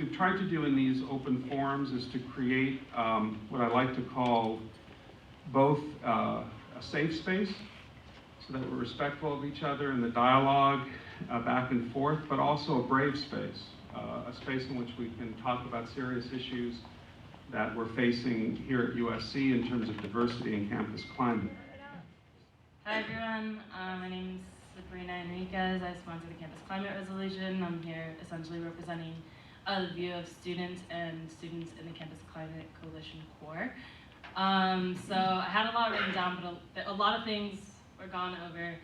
we've tried to do in these open forums is to create what I like to call both a safe space, so that we're respectful of each other in the dialogue back and forth, but also a brave space, a space in which we can talk about serious issues that we're facing here at USC in terms of diversity and campus climate. Hi everyone, my name is Sabrina Enriquez. I sponsor the Campus Climate Resolution. I'm here essentially representing the view of students and students in the Campus Climate Coalition Core. So I had a lot written down, but a lot of things were gone over.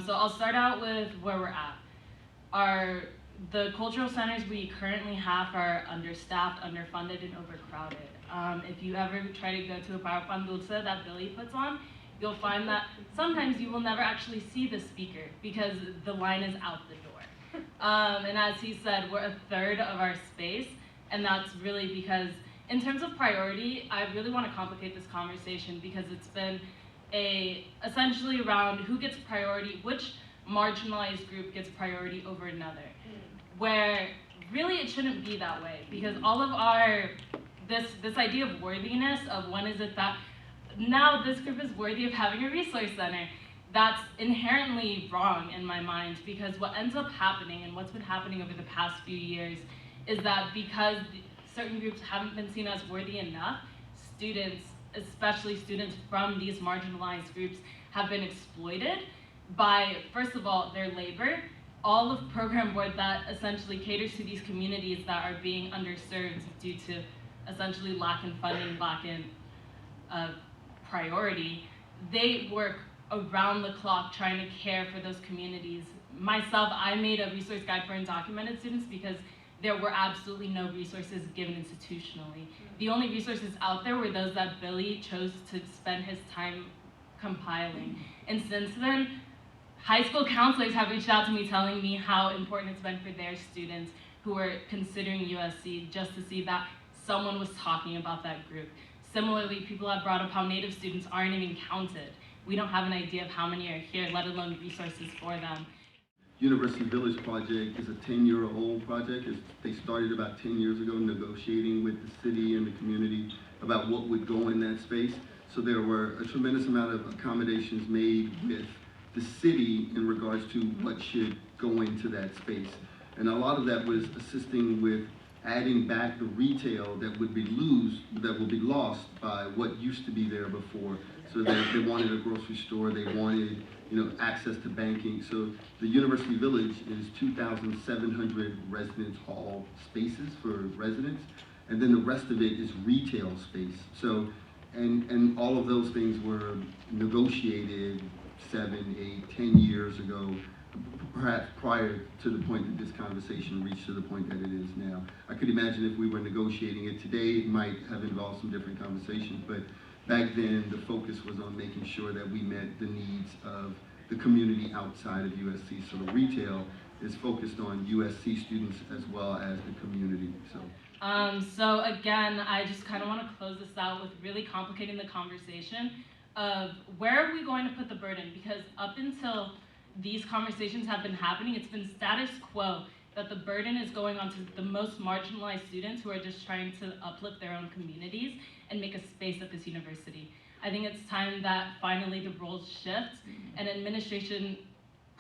So I'll start out with where we're at. The cultural centers we currently have are understaffed, underfunded, and overcrowded. If you ever try to go to a power pan dulce that Billy puts on, you'll find that sometimes you will never actually see the speaker because the line is out the door. And as he said, we're a third of our space, and that's really because in terms of priority, I really want to complicate this conversation because it's been essentially around who gets priority, which marginalized group gets priority over another, where really it shouldn't be that way, because all of this idea of worthiness of when is it that now this group is worthy of having a resource center, that's inherently wrong in my mind, because what ends up happening and what's been happening over the past few years is that because certain groups haven't been seen as worthy enough, students, especially students from these marginalized groups, have been exploited by, first of all, their labor, all of program board that essentially caters to these communities that are being underserved due to essentially lack in funding, lack in priority. They work around the clock trying to care for those communities. Myself, I made a resource guide for undocumented students because there were absolutely no resources given institutionally. The only resources out there were those that Billy chose to spend his time compiling. And since then, high school counselors have reached out to me telling me how important it's been for their students who are considering USC just to see that someone was talking about that group. Similarly, people have brought up how Native students aren't even counted. We don't have an idea of how many are here, let alone resources for them. University Village project is a 10-year-old project. They started about 10 years ago negotiating with the city and the community about what would go in that space. So there were a tremendous amount of accommodations made with the city in regards to what should go into that space. And a lot of that was assisting with adding back the retail that would be lost by what used to be there before. So they wanted a grocery store, they wanted access to banking. So the University Village is 2,700 residence hall spaces for residents, and then the rest of it is retail space. So, and all of those things were negotiated 7, 8, 10 years ago, perhaps prior to the point that this conversation reached to the point that it is now. I could imagine if we were negotiating it today, it might have involved some different conversations, but back then the focus was on making sure that we met the needs of the community outside of USC. So the retail is focused on USC students as well as the community. So again, I just kind of want to close this out with really complicating the conversation of where are we going to put the burden, because up until these conversations have been happening, it's been status quo that the burden is going on to the most marginalized students who are just trying to uplift their own communities and make a space at this university. I think it's time that finally the roles shift and administration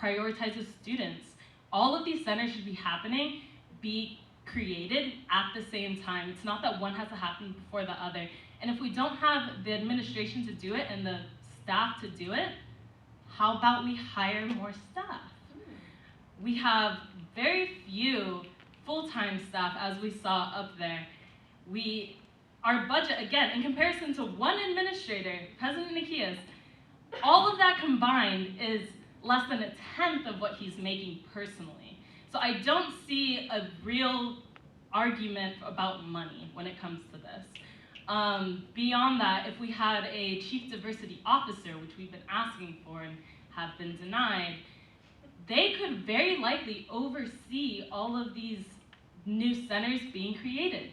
prioritizes students. All of these centers should be created at the same time. It's not that one has to happen before the other. And if we don't have the administration to do it and the staff to do it, how about we hire more staff? We have very few full-time staff, as we saw up there. Our budget, again, in comparison to one administrator, President Nikias, all of that combined is less than 1/10 of what he's making personally. So I don't see a real argument about money when it comes to this. Beyond that, if we had a chief diversity officer, which we've been asking for and have been denied, they could very likely oversee all of these new centers being created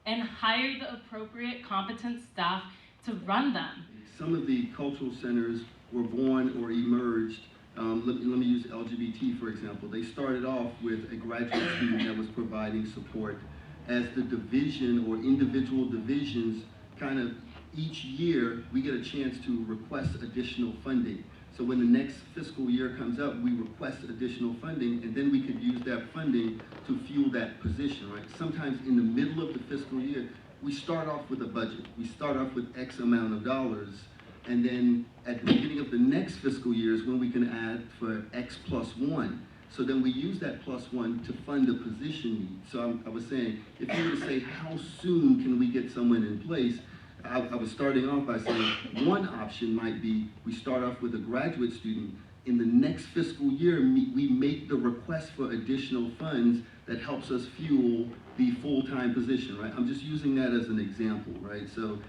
and hire the appropriate competent staff to run them. Some of the cultural centers were born or emerged. Let me use LGBT for example. They started off with a graduate student that was providing support as the division or individual divisions kind of each year, we get a chance to request additional funding. So when the next fiscal year comes up, we request additional funding, and then we could use that funding to fuel that position, right? Sometimes in the middle of the fiscal year, we start off with a budget. We start off with X amount of dollars, and then at the beginning of the next fiscal year is when we can add for X plus one. So then we use that plus one to fund a position need. So I was saying, if you were to say, how soon can we get someone in place? I was starting off by saying one option might be we start off with a graduate student. In the next fiscal year, we make the request for additional funds that helps us fuel the full-time position, right? I'm just using that as an example, right? So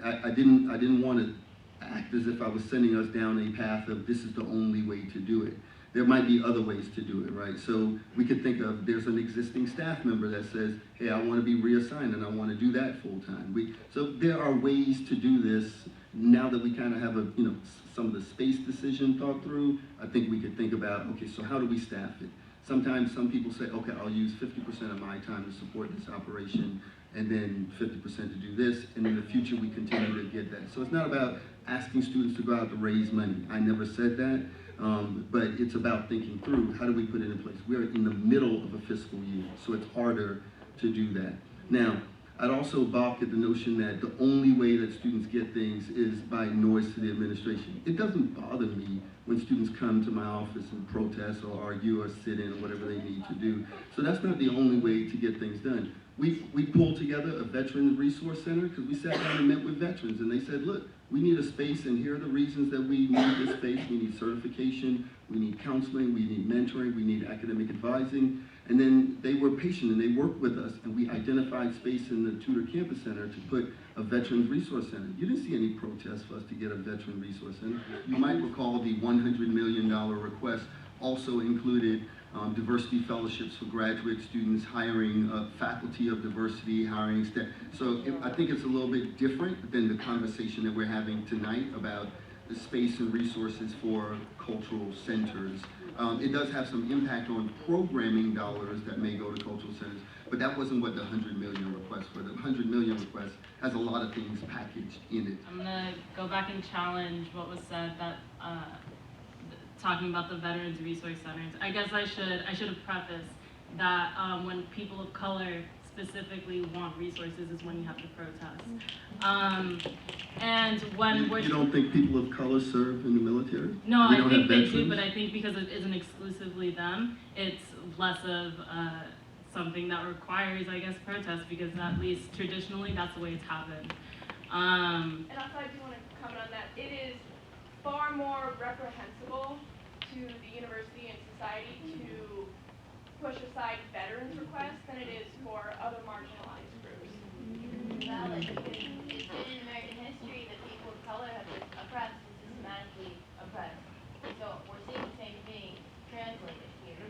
I didn't want to act as if I was sending us down a path of this is the only way to do it. There might be other ways to do it, right? So we could think of, there's an existing staff member that says, hey, I want to be reassigned and I want to do that full time. So there are ways to do this. Now that we kind of have some of the space decision thought through, I think we could think about, okay, so how do we staff it? Sometimes some people say, okay, I'll use 50% of my time to support this operation and then 50% to do this, and in the future we continue to get that. So it's not about asking students to go out to raise money. I never said that. But it's about thinking through, how do we put it in place? We're in the middle of a fiscal year, so it's harder to do that. Now, I'd also balk at the notion that the only way that students get things is by noise to the administration. It doesn't bother me when students come to my office and protest or argue or sit in or whatever they need to do. So that's not the only way to get things done. We pulled together a Veterans Resource Center because we sat down and met with veterans, and they said, look, we need a space, and here are the reasons that we need this space. We need certification, we need counseling, we need mentoring, we need academic advising. And then they were patient and they worked with us, and we identified space in the Tudor Campus Center to put a Veterans Resource Center. You didn't see any protests for us to get a Veteran Resource Center. You might recall the $100 million request also included diversity fellowships for graduate students, hiring faculty of diversity, hiring staff. So I think it's a little bit different than the conversation that we're having tonight about the space and resources for cultural centers. It does have some impact on programming dollars that may go to cultural centers, but that wasn't what the $100 million request for. The $100 million request has a lot of things packaged in it. I'm gonna go back and challenge what was said that talking about the Veterans Resource Centers. I guess I should have prefaced that when people of color specifically want resources is when you have to protest. And when You don't think people of color serve in the military? No, I think they do, veterans? but I think because it isn't exclusively them, it's less of something that requires, I guess, protest, because at least traditionally that's the way it's happened. And also I do want to comment on that. It is far more reprehensible to the university and society to push aside veterans' requests than it is for other marginalized groups. Valid, because it's been in American history that people of color have been oppressed and systematically oppressed. So we're seeing the same thing translated here.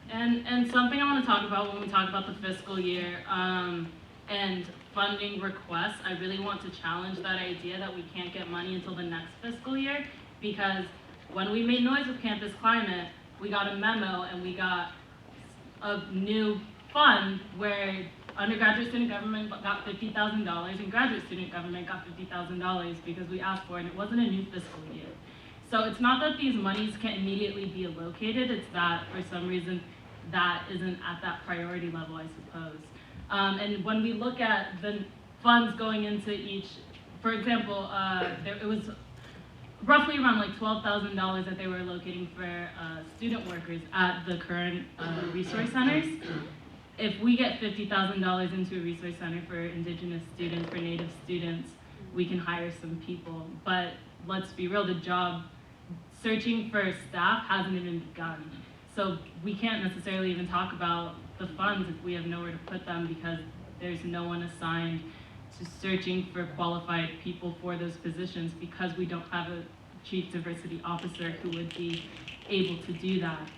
And something I want to talk about when we talk about the fiscal year and funding requests, I really want to challenge that idea that we can't get money until the next fiscal year, because when we made noise with Campus Climate, we got a memo and we got a new fund where undergraduate student government got $50,000 and graduate student government got $50,000 because we asked for it, and it wasn't a new fiscal year. So it's not that these monies can't immediately be allocated, it's that for some reason that isn't at that priority level, I suppose. And when we look at the funds going into each, for example, it was roughly around like $12,000 that they were allocating for student workers at the current resource centers. If we get $50,000 into a resource center for Indigenous students, for Native students, we can hire some people. But let's be real, the job searching for staff hasn't even begun. So we can't necessarily even talk about the funds if we have nowhere to put them, because there's no one assigned to searching for qualified people for those positions, because we don't have a chief diversity officer who would be able to do that.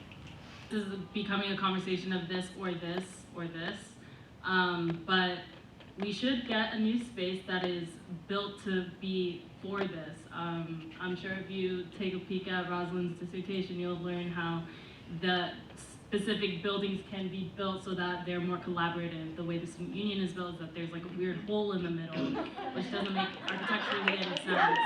This is becoming a conversation of this or this or this, but we should get a new space that is built to be for this. I'm sure if you take a peek at Rosalind's dissertation, you'll learn how the specific buildings can be built so that they're more collaborative. The way the student union is built is that there's like a weird hole in the middle, which doesn't make architecturally any sense.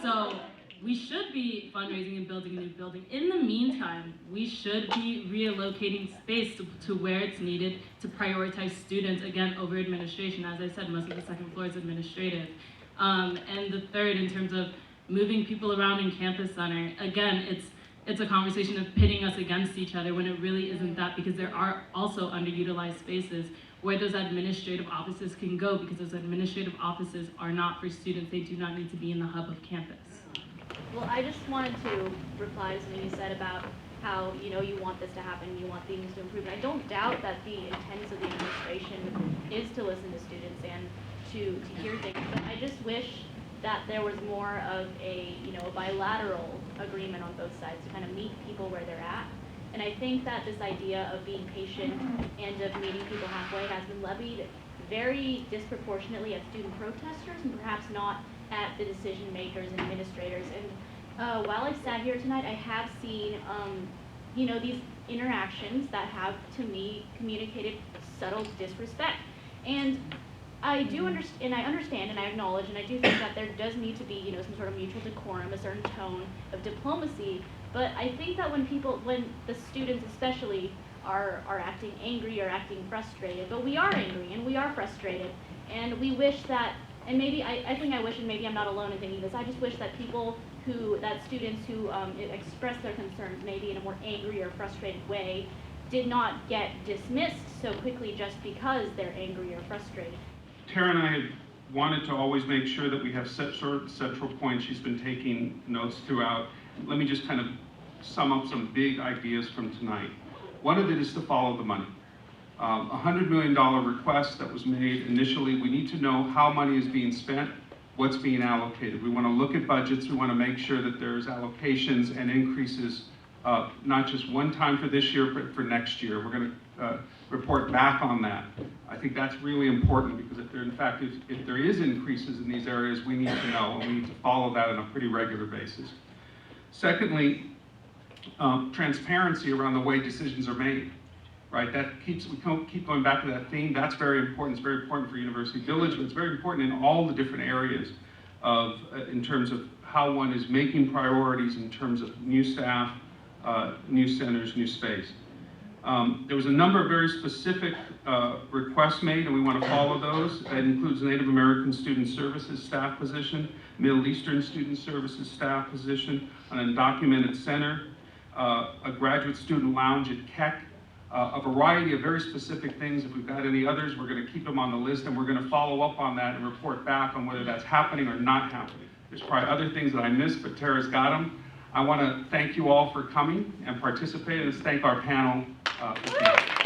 So we should be fundraising and building a new building. In the meantime, we should be reallocating space to where it's needed to prioritize students, again, over administration. As I said, most of the second floor is administrative. And the third, in terms of moving people around in Campus Center, again, it's a conversation of pitting us against each other when it really isn't that, because there are also underutilized spaces where those administrative offices can go, because those administrative offices are not for students. They do not need to be in the hub of campus. Well, I just wanted to reply to something you said about how, you want this to happen, you want things to improve. And I don't doubt that the intent of the administration is to listen to students and to hear things, but I just wish that there was more of a bilateral agreement on both sides to kind of meet people where they're at. And I think that this idea of being patient and of meeting people halfway has been levied very disproportionately at student protesters and perhaps not at the decision makers and administrators. And while I've sat here tonight, I have seen, these interactions that have, to me, communicated subtle disrespect. And I do understand, and I acknowledge, and I do think that there does need to be, some sort of mutual decorum, a certain tone of diplomacy. But I think that when the students especially are acting angry or acting frustrated, but we are angry and we are frustrated, and we wish that, and maybe I think I wish, and maybe I'm not alone in thinking this, I just wish that students who express their concerns maybe in a more angry or frustrated way did not get dismissed so quickly just because they're angry or frustrated. Tara and I had wanted to always make sure that we have sort of central points. She's been taking notes throughout. Let me just kind of sum up some big ideas from tonight. One of it is to follow the money. $100 million request that was made initially. We need to know how money is being spent, what's being allocated. We want to look at budgets. We want to make sure that there's allocations and increases, not just one time for this year, but for next year. We're going to report back on that. I think that's really important, because if there is increases in these areas, we need to know, and we need to follow that on a pretty regular basis. Secondly, transparency around the way decisions are made, right? We keep going back to that theme. That's very important. It's very important for University Village, but it's very important in all the different areas in terms of how one is making priorities in terms of new staff, new centers, new space. There was a number of very specific requests made, and we want to follow those. That includes Native American Student Services staff position, Middle Eastern Student Services staff position, an undocumented center, a graduate student lounge at Keck, a variety of very specific things. If we've got any others, we're going to keep them on the list, and we're going to follow up on that and report back on whether that's happening or not happening. There's probably other things that I missed, but Tara's got them. I want to thank you all for coming and participating, and thank our panel for coming.